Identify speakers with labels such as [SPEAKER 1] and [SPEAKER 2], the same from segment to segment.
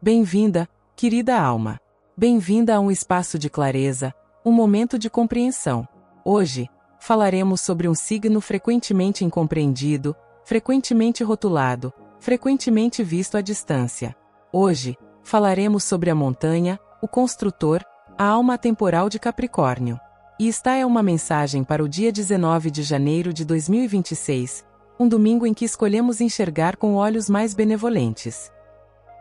[SPEAKER 1] Bem-vinda, querida alma. Bem-vinda a um espaço de clareza, um momento de compreensão. Hoje, falaremos sobre um signo frequentemente incompreendido, frequentemente rotulado, frequentemente visto à distância. Hoje, falaremos sobre a montanha, o construtor, a alma atemporal de Capricórnio. E esta é uma mensagem para o dia 19 de janeiro de 2026, um domingo em que escolhemos enxergar com olhos mais benevolentes.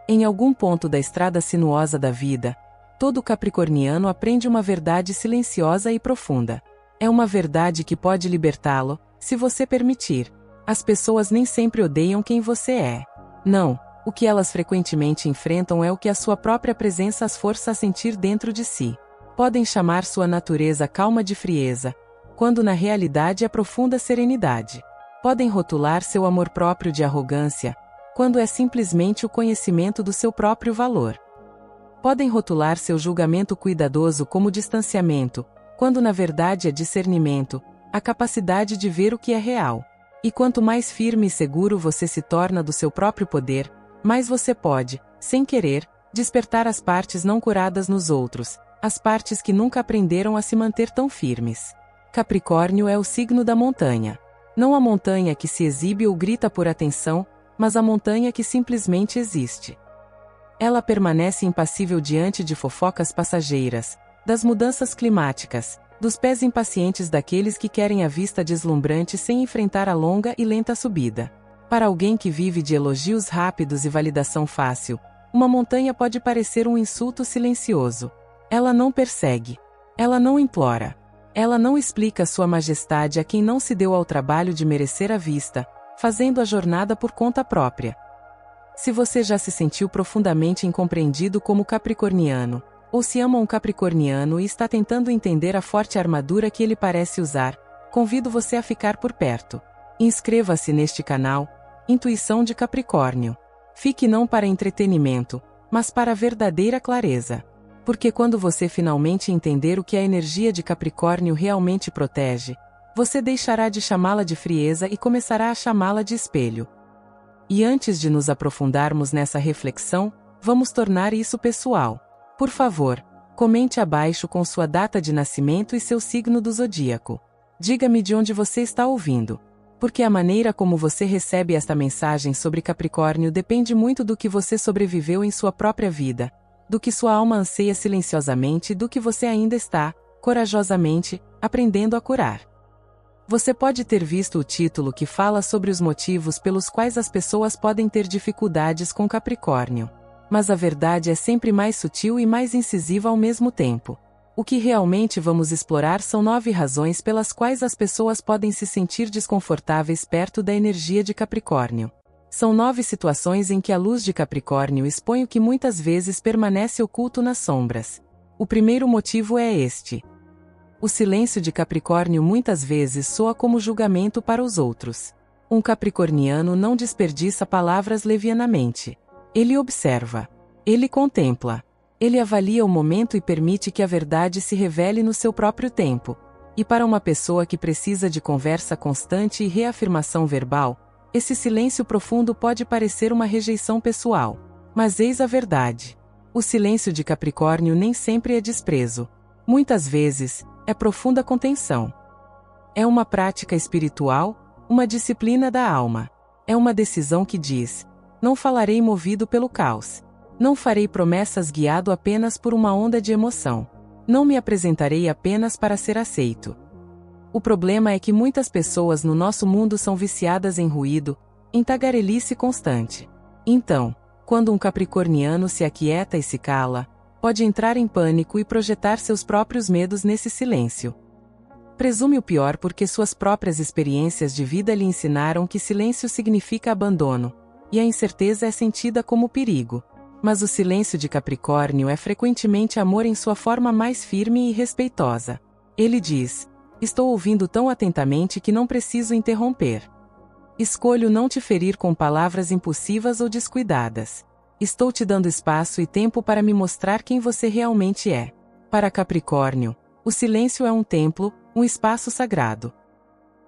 [SPEAKER 1] Em algum ponto da estrada sinuosa da vida, todo capricorniano aprende uma verdade silenciosa e profunda. É uma verdade que pode libertá-lo, se você permitir. As pessoas nem sempre odeiam quem você é. Não, o que elas frequentemente enfrentam é o que a sua própria presença as força a sentir dentro de si. Podem chamar sua natureza calma de frieza, quando na realidade é profunda serenidade. Podem rotular seu amor próprio de arrogância, quando é simplesmente o conhecimento do seu próprio valor. Podem rotular seu julgamento cuidadoso como distanciamento, quando na verdade é discernimento, a capacidade de ver o que é real. E quanto mais firme e seguro você se torna do seu próprio poder, mais você pode, sem querer, despertar as partes não curadas nos outros, as partes que nunca aprenderam a se manter tão firmes. Capricórnio é o signo da montanha. Não a montanha que se exibe ou grita por atenção, mas a montanha que simplesmente existe. Ela permanece impassível diante de fofocas passageiras, das mudanças climáticas, dos pés impacientes daqueles que querem a vista deslumbrante sem enfrentar a longa e lenta subida. Para alguém que vive de elogios rápidos e validação fácil, uma montanha pode parecer um insulto silencioso. Ela não persegue. Ela não implora. Ela não explica sua majestade a quem não se deu ao trabalho de merecer a vista, fazendo a jornada por conta própria. Se você já se sentiu profundamente incompreendido como capricorniano, ou se ama um capricorniano e está tentando entender a forte armadura que ele parece usar, convido você a ficar por perto. Inscreva-se neste canal, Intuição de Capricórnio. Fique não para entretenimento, mas para verdadeira clareza. Porque quando você finalmente entender o que a energia de Capricórnio realmente protege, você deixará de chamá-la de frieza e começará a chamá-la de espelho. E antes de nos aprofundarmos nessa reflexão, vamos tornar isso pessoal. Por favor, comente abaixo com sua data de nascimento e seu signo do zodíaco. Diga-me de onde você está ouvindo. Porque a maneira como você recebe esta mensagem sobre Capricórnio depende muito do que você sobreviveu em sua própria vida, do que sua alma anseia silenciosamente e do que você ainda está, corajosamente, aprendendo a curar. Você pode ter visto o título que fala sobre os motivos pelos quais as pessoas podem ter dificuldades com Capricórnio. Mas a verdade é sempre mais sutil e mais incisiva ao mesmo tempo. O que realmente vamos explorar são 9 razões pelas quais as pessoas podem se sentir desconfortáveis perto da energia de Capricórnio. São 9 situações em que a luz de Capricórnio expõe o que muitas vezes permanece oculto nas sombras. O primeiro motivo é este. O silêncio de Capricórnio muitas vezes soa como julgamento para os outros. Um capricorniano não desperdiça palavras levianamente. Ele observa. Ele contempla. Ele avalia o momento e permite que a verdade se revele no seu próprio tempo. E para uma pessoa que precisa de conversa constante e reafirmação verbal, esse silêncio profundo pode parecer uma rejeição pessoal. Mas eis a verdade. O silêncio de Capricórnio nem sempre é desprezo. Muitas vezes, é profunda contenção. É uma prática espiritual, uma disciplina da alma. É uma decisão que diz: não falarei movido pelo caos. Não farei promessas guiado apenas por uma onda de emoção. Não me apresentarei apenas para ser aceito. O problema é que muitas pessoas no nosso mundo são viciadas em ruído, em tagarelice constante. Então, quando um capricorniano se aquieta e se cala, pode entrar em pânico e projetar seus próprios medos nesse silêncio. Presume o pior porque suas próprias experiências de vida lhe ensinaram que silêncio significa abandono, e a incerteza é sentida como perigo. Mas o silêncio de Capricórnio é frequentemente amor em sua forma mais firme e respeitosa. Ele diz: estou ouvindo tão atentamente que não preciso interromper. Escolho não te ferir com palavras impulsivas ou descuidadas. Estou te dando espaço e tempo para me mostrar quem você realmente é. Para Capricórnio, o silêncio é um templo, um espaço sagrado.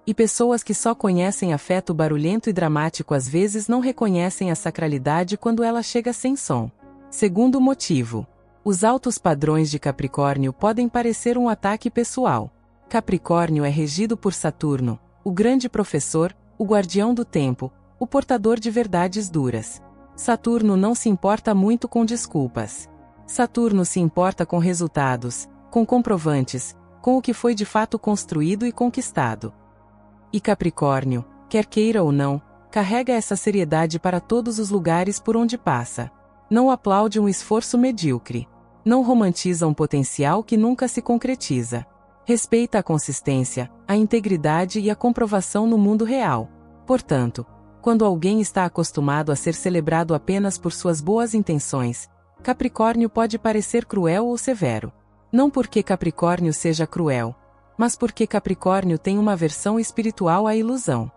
[SPEAKER 1] E pessoas que só conhecem afeto barulhento e dramático às vezes não reconhecem a sacralidade quando ela chega sem som. Segundo motivo. Os altos padrões de Capricórnio podem parecer um ataque pessoal. Capricórnio é regido por Saturno, o grande professor, o guardião do tempo, o portador de verdades duras. Saturno não se importa muito com desculpas. Saturno se importa com resultados, com comprovantes, com o que foi de fato construído e conquistado. E Capricórnio, quer queira ou não, carrega essa seriedade para todos os lugares por onde passa. Não aplaude um esforço medíocre. Não romantiza um potencial que nunca se concretiza. Respeita a consistência, a integridade e a comprovação no mundo real. Portanto, quando alguém está acostumado a ser celebrado apenas por suas boas intenções, Capricórnio pode parecer cruel ou severo. Não porque Capricórnio seja cruel, mas porque Capricórnio tem uma aversão espiritual à ilusão.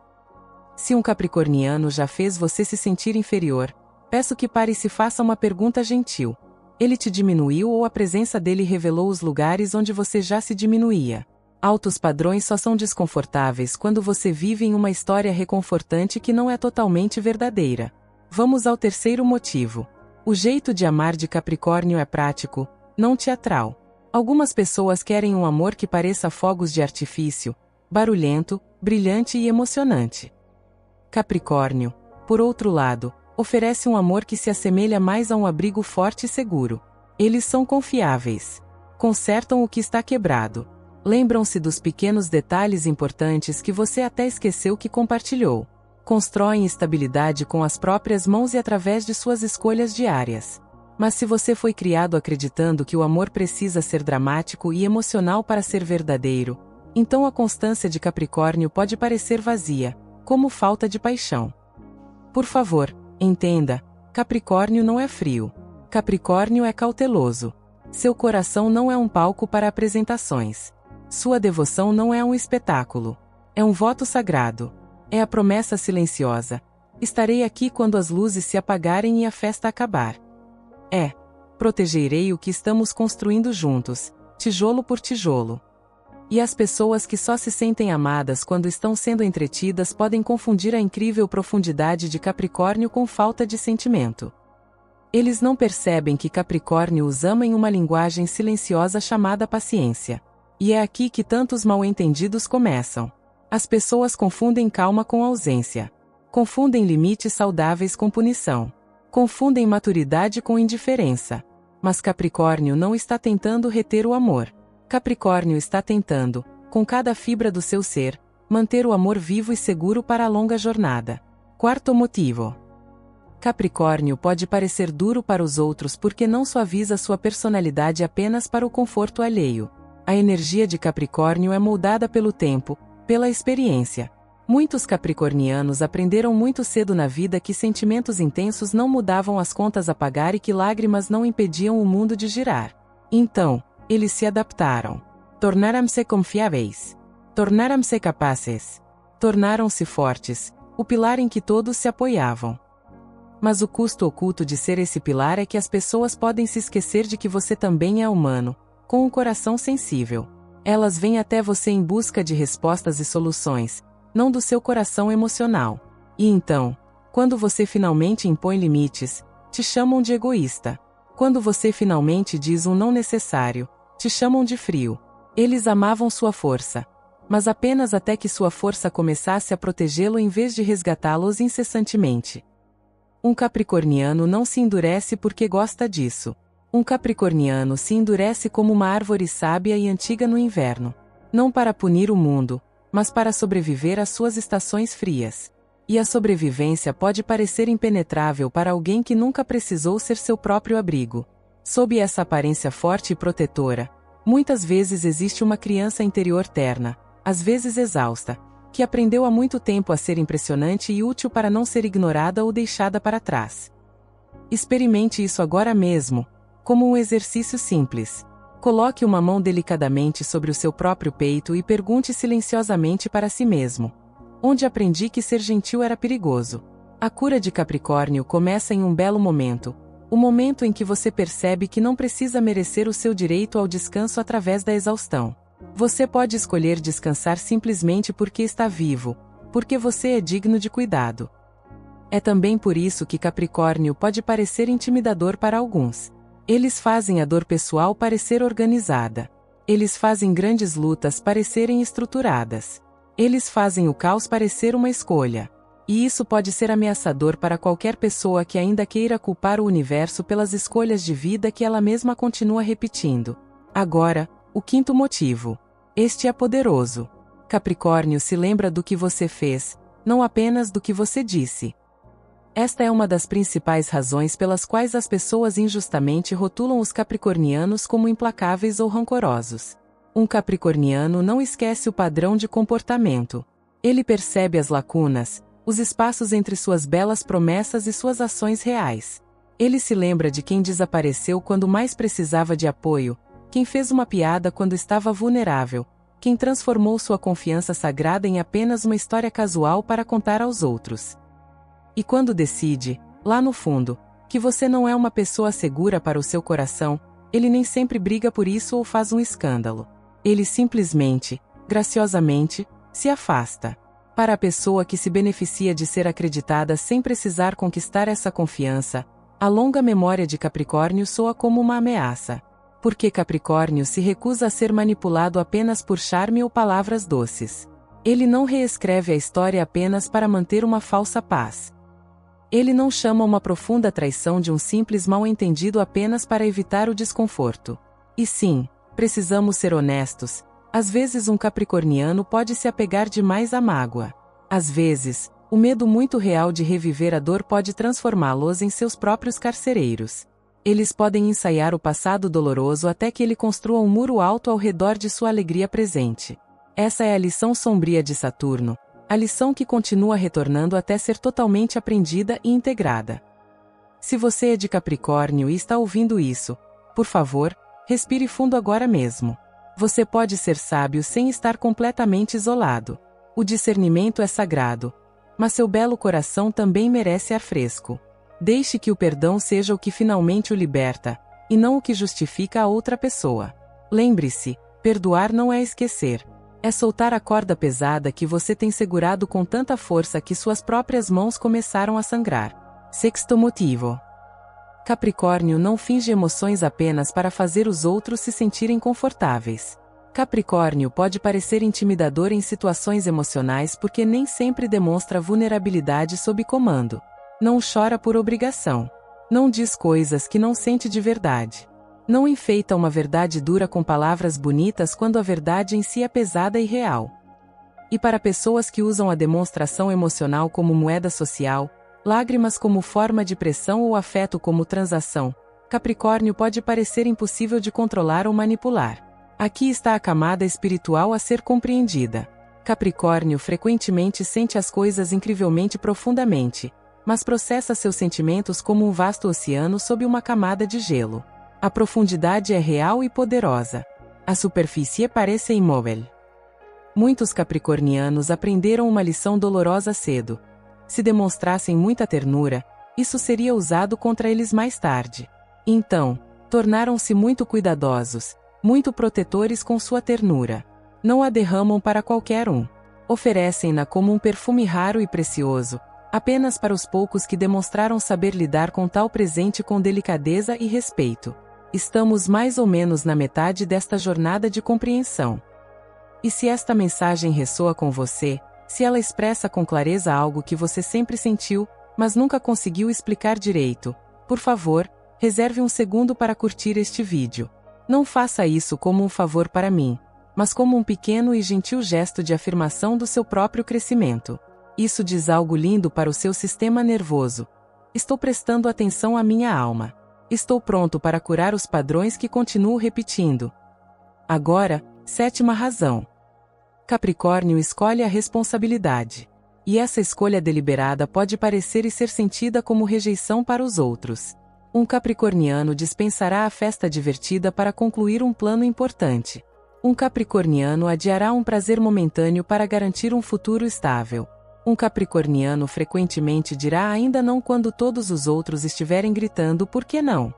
[SPEAKER 1] Se um capricorniano já fez você se sentir inferior, peço que pare e se faça uma pergunta gentil. Ele te diminuiu ou a presença dele revelou os lugares onde você já se diminuía? Altos padrões só são desconfortáveis quando você vive em uma história reconfortante que não é totalmente verdadeira. Vamos ao terceiro motivo. O jeito de amar de Capricórnio é prático, não teatral. Algumas pessoas querem um amor que pareça fogos de artifício, barulhento, brilhante e emocionante. Capricórnio, por outro lado, oferece um amor que se assemelha mais a um abrigo forte e seguro. Eles são confiáveis. Consertam o que está quebrado. Lembram-se dos pequenos detalhes importantes que você até esqueceu que compartilhou. Constroem estabilidade com as próprias mãos e através de suas escolhas diárias. Mas se você foi criado acreditando que o amor precisa ser dramático e emocional para ser verdadeiro, então a constância de Capricórnio pode parecer vazia, como falta de paixão. Por favor, entenda, Capricórnio não é frio. Capricórnio é cauteloso. Seu coração não é um palco para apresentações. Sua devoção não é um espetáculo. É um voto sagrado. É a promessa silenciosa. Estarei aqui quando as luzes se apagarem e a festa acabar. Protegerei o que estamos construindo juntos, tijolo por tijolo. E as pessoas que só se sentem amadas quando estão sendo entretidas podem confundir a incrível profundidade de Capricórnio com falta de sentimento. Eles não percebem que Capricórnio os ama em uma linguagem silenciosa chamada paciência. E é aqui que tantos mal-entendidos começam. As pessoas confundem calma com ausência. Confundem limites saudáveis com punição. Confundem maturidade com indiferença. Mas Capricórnio não está tentando reter o amor. Capricórnio está tentando, com cada fibra do seu ser, manter o amor vivo e seguro para a longa jornada. Quarto motivo. Capricórnio pode parecer duro para os outros porque não suaviza sua personalidade apenas para o conforto alheio. A energia de Capricórnio é moldada pelo tempo, pela experiência. Muitos capricornianos aprenderam muito cedo na vida que sentimentos intensos não mudavam as contas a pagar e que lágrimas não impediam o mundo de girar. Então, eles se adaptaram. Tornaram-se confiáveis. Tornaram-se capazes. Tornaram-se fortes, o pilar em que todos se apoiavam. Mas o custo oculto de ser esse pilar é que as pessoas podem se esquecer de que você também é humano, com um coração sensível. Elas vêm até você em busca de respostas e soluções, não do seu coração emocional. E então, quando você finalmente impõe limites, te chamam de egoísta. Quando você finalmente diz um não necessário, te chamam de frio. Eles amavam sua força, mas apenas até que sua força começasse a protegê-lo em vez de resgatá-los incessantemente. Um capricorniano não se endurece porque gosta disso. Um capricorniano se endurece como uma árvore sábia e antiga no inverno. Não para punir o mundo, mas para sobreviver às suas estações frias. E a sobrevivência pode parecer impenetrável para alguém que nunca precisou ser seu próprio abrigo. Sob essa aparência forte e protetora, muitas vezes existe uma criança interior terna, às vezes exausta, que aprendeu há muito tempo a ser impressionante e útil para não ser ignorada ou deixada para trás. Experimente isso agora mesmo, como um exercício simples. Coloque uma mão delicadamente sobre o seu próprio peito e pergunte silenciosamente para si mesmo: onde aprendi que ser gentil era perigoso? A cura de Capricórnio começa em um belo momento, o momento em que você percebe que não precisa merecer o seu direito ao descanso através da exaustão. Você pode escolher descansar simplesmente porque está vivo, porque você é digno de cuidado. É também por isso que Capricórnio pode parecer intimidador para alguns. Eles fazem a dor pessoal parecer organizada. Eles fazem grandes lutas parecerem estruturadas. Eles fazem o caos parecer uma escolha. E isso pode ser ameaçador para qualquer pessoa que ainda queira culpar o universo pelas escolhas de vida que ela mesma continua repetindo. Agora, o quinto motivo. Este é poderoso. Capricórnio se lembra do que você fez, não apenas do que você disse. Esta é uma das principais razões pelas quais as pessoas injustamente rotulam os capricornianos como implacáveis ou rancorosos. Um capricorniano não esquece o padrão de comportamento. Ele percebe as lacunas, os espaços entre suas belas promessas e suas ações reais. Ele se lembra de quem desapareceu quando mais precisava de apoio, quem fez uma piada quando estava vulnerável, quem transformou sua confiança sagrada em apenas uma história casual para contar aos outros. E quando decide, lá no fundo, que você não é uma pessoa segura para o seu coração, ele nem sempre briga por isso ou faz um escândalo. Ele simplesmente, graciosamente, se afasta. Para a pessoa que se beneficia de ser acreditada sem precisar conquistar essa confiança, a longa memória de Capricórnio soa como uma ameaça. Porque Capricórnio se recusa a ser manipulado apenas por charme ou palavras doces. Ele não reescreve a história apenas para manter uma falsa paz. Ele não chama uma profunda traição de um simples mal-entendido apenas para evitar o desconforto. E sim, precisamos ser honestos, às vezes um capricorniano pode se apegar demais à mágoa. Às vezes, o medo muito real de reviver a dor pode transformá-los em seus próprios carcereiros. Eles podem ensaiar o passado doloroso até que ele construa um muro alto ao redor de sua alegria presente. Essa é a lição sombria de Saturno, a lição que continua retornando até ser totalmente aprendida e integrada. Se você é de Capricórnio e está ouvindo isso, por favor, respire fundo agora mesmo. Você pode ser sábio sem estar completamente isolado. O discernimento é sagrado, mas seu belo coração também merece ar fresco. Deixe que o perdão seja o que finalmente o liberta, e não o que justifica a outra pessoa. Lembre-se, perdoar não é esquecer. É soltar a corda pesada que você tem segurado com tanta força que suas próprias mãos começaram a sangrar. Sexto motivo. Capricórnio não finge emoções apenas para fazer os outros se sentirem confortáveis. Capricórnio pode parecer intimidador em situações emocionais porque nem sempre demonstra vulnerabilidade sob comando. Não chora por obrigação. Não diz coisas que não sente de verdade. Não enfeita uma verdade dura com palavras bonitas quando a verdade em si é pesada e real. E para pessoas que usam a demonstração emocional como moeda social, lágrimas como forma de pressão ou afeto como transação, Capricórnio pode parecer impossível de controlar ou manipular. Aqui está a camada espiritual a ser compreendida. Capricórnio frequentemente sente as coisas incrivelmente profundamente, mas processa seus sentimentos como um vasto oceano sob uma camada de gelo. A profundidade é real e poderosa. A superfície parece imóvel. Muitos capricornianos aprenderam uma lição dolorosa cedo. Se demonstrassem muita ternura, isso seria usado contra eles mais tarde. Então, tornaram-se muito cuidadosos, muito protetores com sua ternura. Não a derramam para qualquer um. Oferecem-na como um perfume raro e precioso, apenas para os poucos que demonstraram saber lidar com tal presente com delicadeza e respeito. Estamos mais ou menos na metade desta jornada de compreensão. E se esta mensagem ressoa com você, se ela expressa com clareza algo que você sempre sentiu, mas nunca conseguiu explicar direito, por favor, reserve um segundo para curtir este vídeo. Não faça isso como um favor para mim, mas como um pequeno e gentil gesto de afirmação do seu próprio crescimento. Isso diz algo lindo para o seu sistema nervoso. Estou prestando atenção à minha alma. Estou pronto para curar os padrões que continuo repetindo. Agora, sétima razão. Capricórnio escolhe a responsabilidade. E essa escolha deliberada pode parecer e ser sentida como rejeição para os outros. Um capricorniano dispensará a festa divertida para concluir um plano importante. Um capricorniano adiará um prazer momentâneo para garantir um futuro estável. Um capricorniano frequentemente dirá ainda não quando todos os outros estiverem gritando por que não.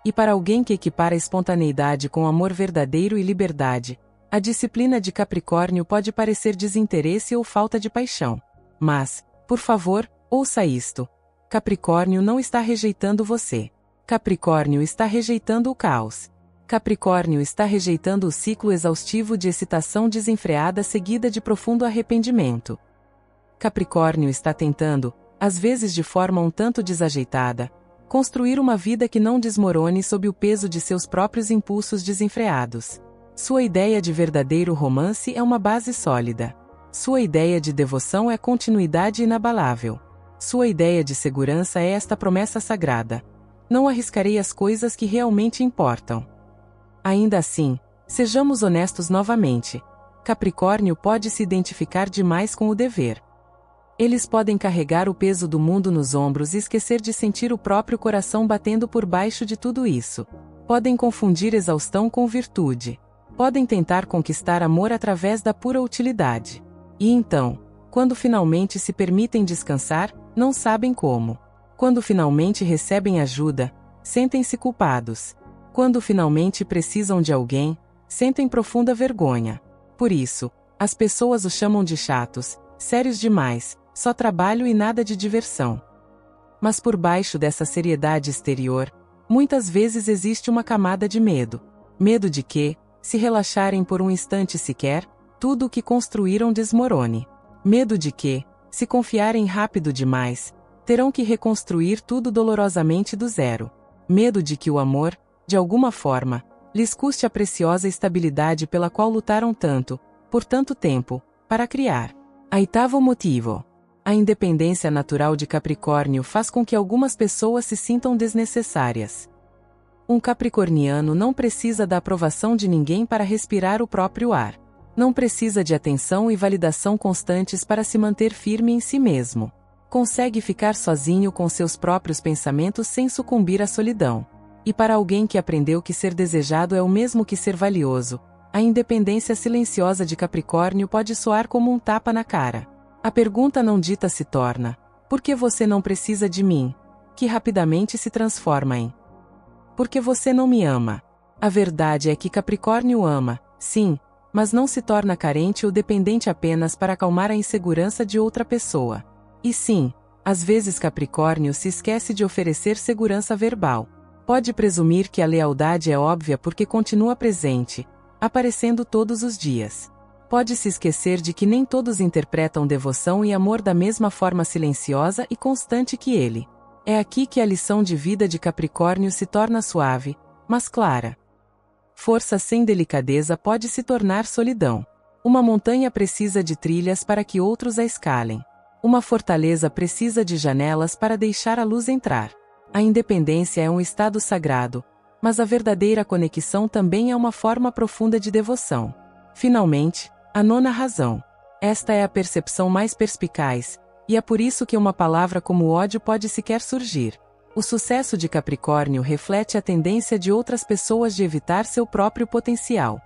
[SPEAKER 1] E para alguém que equipara espontaneidade com amor verdadeiro e liberdade, a disciplina de Capricórnio pode parecer desinteresse ou falta de paixão. Mas, por favor, Ouça isto. Capricórnio não está rejeitando você. Capricórnio está rejeitando o caos. Capricórnio está rejeitando o ciclo exaustivo de excitação desenfreada seguida de profundo arrependimento. Capricórnio está tentando, às vezes de forma um tanto desajeitada, construir uma vida que não desmorone sob o peso de seus próprios impulsos desenfreados. Sua ideia de verdadeiro romance é uma base sólida. Sua ideia de devoção é continuidade inabalável. Sua ideia de segurança é esta promessa sagrada: não arriscarei as coisas que realmente importam. Ainda assim, sejamos honestos novamente. Capricórnio pode se identificar demais com o dever. Eles podem carregar o peso do mundo nos ombros e esquecer de sentir o próprio coração batendo por baixo de tudo isso. Podem confundir exaustão com virtude. Podem tentar conquistar amor através da pura utilidade. E então, quando finalmente se permitem descansar, não sabem como. Quando finalmente recebem ajuda, sentem-se culpados. Quando finalmente precisam de alguém, sentem profunda vergonha. Por isso, as pessoas os chamam de chatos, sérios demais, só trabalho e nada de diversão. Mas por baixo dessa seriedade exterior, muitas vezes existe uma camada de medo. Medo de que, se relaxarem por um instante sequer, tudo o que construíram desmorone. Medo de que, se confiarem rápido demais, terão que reconstruir tudo dolorosamente do zero. Medo de que o amor, de alguma forma, lhes custe a preciosa estabilidade pela qual lutaram tanto, por tanto tempo, para criar. Oitavo motivo. A independência natural de Capricórnio faz com que algumas pessoas se sintam desnecessárias. Um capricorniano não precisa da aprovação de ninguém para respirar o próprio ar. Não precisa de atenção e validação constantes para se manter firme em si mesmo. Consegue ficar sozinho com seus próprios pensamentos sem sucumbir à solidão. E para alguém que aprendeu que ser desejado é o mesmo que ser valioso, a independência silenciosa de Capricórnio pode soar como um tapa na cara. A pergunta não dita se torna: por que você não precisa de mim? Que rapidamente se transforma em: porque você não me ama? A verdade é que Capricórnio ama, sim, mas não se torna carente ou dependente apenas para acalmar a insegurança de outra pessoa. E sim, às vezes Capricórnio se esquece de oferecer segurança verbal. Pode presumir que a lealdade é óbvia porque continua presente, aparecendo todos os dias. Pode se esquecer de que nem todos interpretam devoção e amor da mesma forma silenciosa e constante que ele. É aqui que a lição de vida de Capricórnio se torna suave, mas clara. Força sem delicadeza pode se tornar solidão. Uma montanha precisa de trilhas para que outros a escalem. Uma fortaleza precisa de janelas para deixar a luz entrar. A independência é um estado sagrado, mas a verdadeira conexão também é uma forma profunda de devoção. Finalmente, a nona razão. Esta é a percepção mais perspicaz, e é por isso que uma palavra como ódio pode sequer surgir. O sucesso de Capricórnio reflete a tendência de outras pessoas de evitar seu próprio potencial.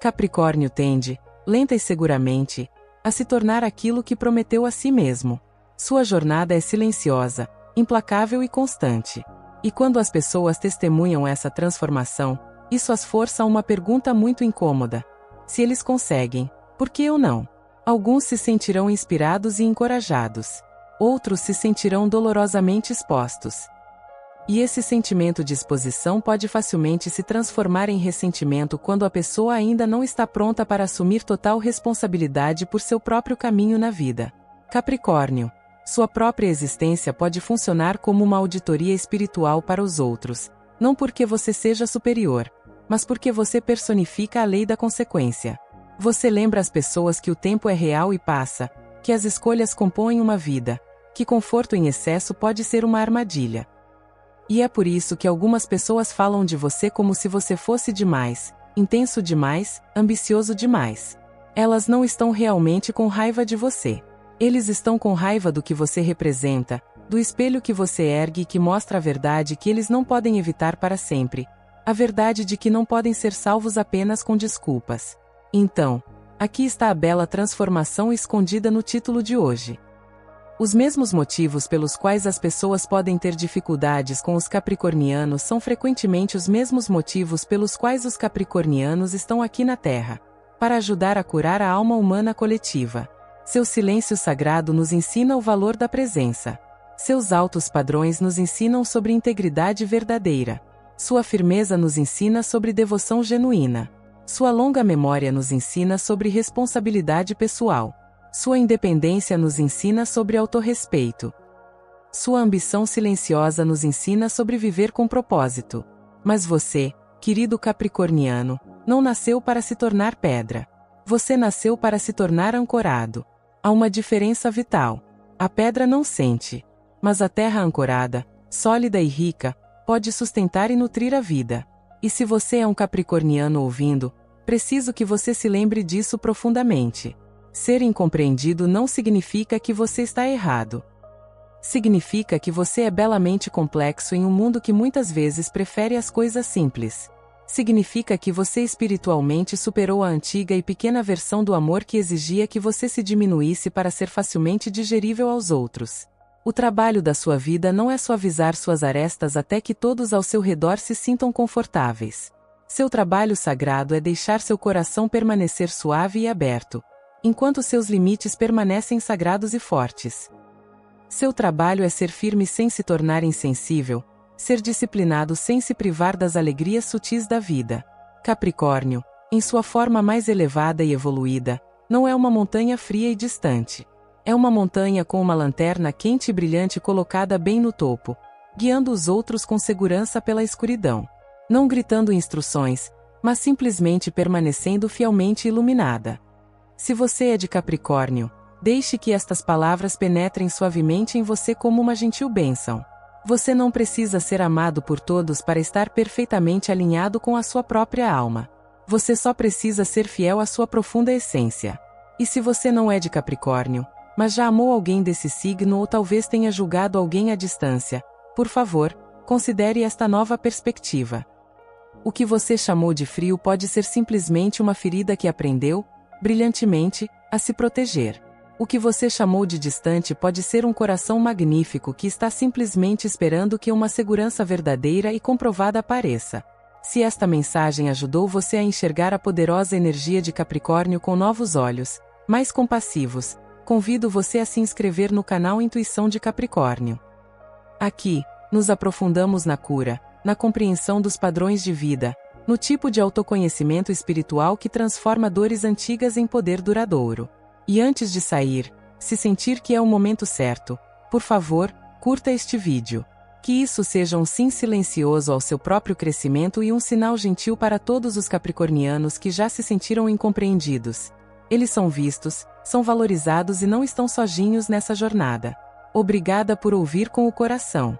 [SPEAKER 1] Capricórnio tende, lenta e seguramente, a se tornar aquilo que prometeu a si mesmo. Sua jornada é silenciosa, implacável e constante. E quando as pessoas testemunham essa transformação, isso as força a uma pergunta muito incômoda. Se eles conseguem, por que eu não? Alguns se sentirão inspirados e encorajados. Outros se sentirão dolorosamente expostos. E esse sentimento de exposição pode facilmente se transformar em ressentimento quando a pessoa ainda não está pronta para assumir total responsabilidade por seu próprio caminho na vida. Capricórnio. Sua própria existência pode funcionar como uma auditoria espiritual para os outros, não porque você seja superior, mas porque você personifica a lei da consequência. Você lembra às pessoas que o tempo é real e passa, que as escolhas compõem uma vida, que conforto em excesso pode ser uma armadilha. E é por isso que algumas pessoas falam de você como se você fosse demais, intenso demais, ambicioso demais. Elas não estão realmente com raiva de você. Eles estão com raiva do que você representa, do espelho que você ergue e que mostra a verdade que eles não podem evitar para sempre, a verdade de que não podem ser salvos apenas com desculpas. Então, aqui está a bela transformação escondida no título de hoje. Os mesmos motivos pelos quais as pessoas podem ter dificuldades com os capricornianos são frequentemente os mesmos motivos pelos quais os capricornianos estão aqui na Terra, para ajudar a curar a alma humana coletiva. Seu silêncio sagrado nos ensina o valor da presença. Seus altos padrões nos ensinam sobre integridade verdadeira. Sua firmeza nos ensina sobre devoção genuína. Sua longa memória nos ensina sobre responsabilidade pessoal. Sua independência nos ensina sobre autorrespeito. Sua ambição silenciosa nos ensina sobre viver com propósito. Mas você, querido capricorniano, não nasceu para se tornar pedra. Você nasceu para se tornar ancorado. Há uma diferença vital. A pedra não sente, mas a terra ancorada, sólida e rica, pode sustentar e nutrir a vida. E se você é um capricorniano ouvindo, preciso que você se lembre disso profundamente. Ser incompreendido não significa que você está errado. Significa que você é belamente complexo em um mundo que muitas vezes prefere as coisas simples. Significa que você espiritualmente superou a antiga e pequena versão do amor que exigia que você se diminuísse para ser facilmente digerível aos outros. O trabalho da sua vida não é suavizar suas arestas até que todos ao seu redor se sintam confortáveis. Seu trabalho sagrado é deixar seu coração permanecer suave e aberto, enquanto seus limites permanecem sagrados e fortes. Seu trabalho é ser firme sem se tornar insensível, ser disciplinado sem se privar das alegrias sutis da vida. Capricórnio, em sua forma mais elevada e evoluída, não é uma montanha fria e distante. É uma montanha com uma lanterna quente e brilhante colocada bem no topo, guiando os outros com segurança pela escuridão. Não gritando instruções, mas simplesmente permanecendo fielmente iluminada. Se você é de Capricórnio, deixe que estas palavras penetrem suavemente em você como uma gentil bênção. Você não precisa ser amado por todos para estar perfeitamente alinhado com a sua própria alma. Você só precisa ser fiel à sua profunda essência. E se você não é de Capricórnio, mas já amou alguém desse signo ou talvez tenha julgado alguém à distância, por favor, considere esta nova perspectiva. O que você chamou de frio pode ser simplesmente uma ferida que aprendeu, brilhantemente, a se proteger. O que você chamou de distante pode ser um coração magnífico que está simplesmente esperando que uma segurança verdadeira e comprovada apareça. Se esta mensagem ajudou você a enxergar a poderosa energia de Capricórnio com novos olhos, mais compassivos, convido você a se inscrever no canal Intuição de Capricórnio. Aqui, nos aprofundamos na cura, na compreensão dos padrões de vida, no tipo de autoconhecimento espiritual que transforma dores antigas em poder duradouro. E antes de sair, se sentir que é o momento certo, por favor, curta este vídeo. Que isso seja um sim silencioso ao seu próprio crescimento e um sinal gentil para todos os capricornianos que já se sentiram incompreendidos. Eles são vistos, são valorizados e não estão sozinhos nessa jornada. Obrigada por ouvir com o coração.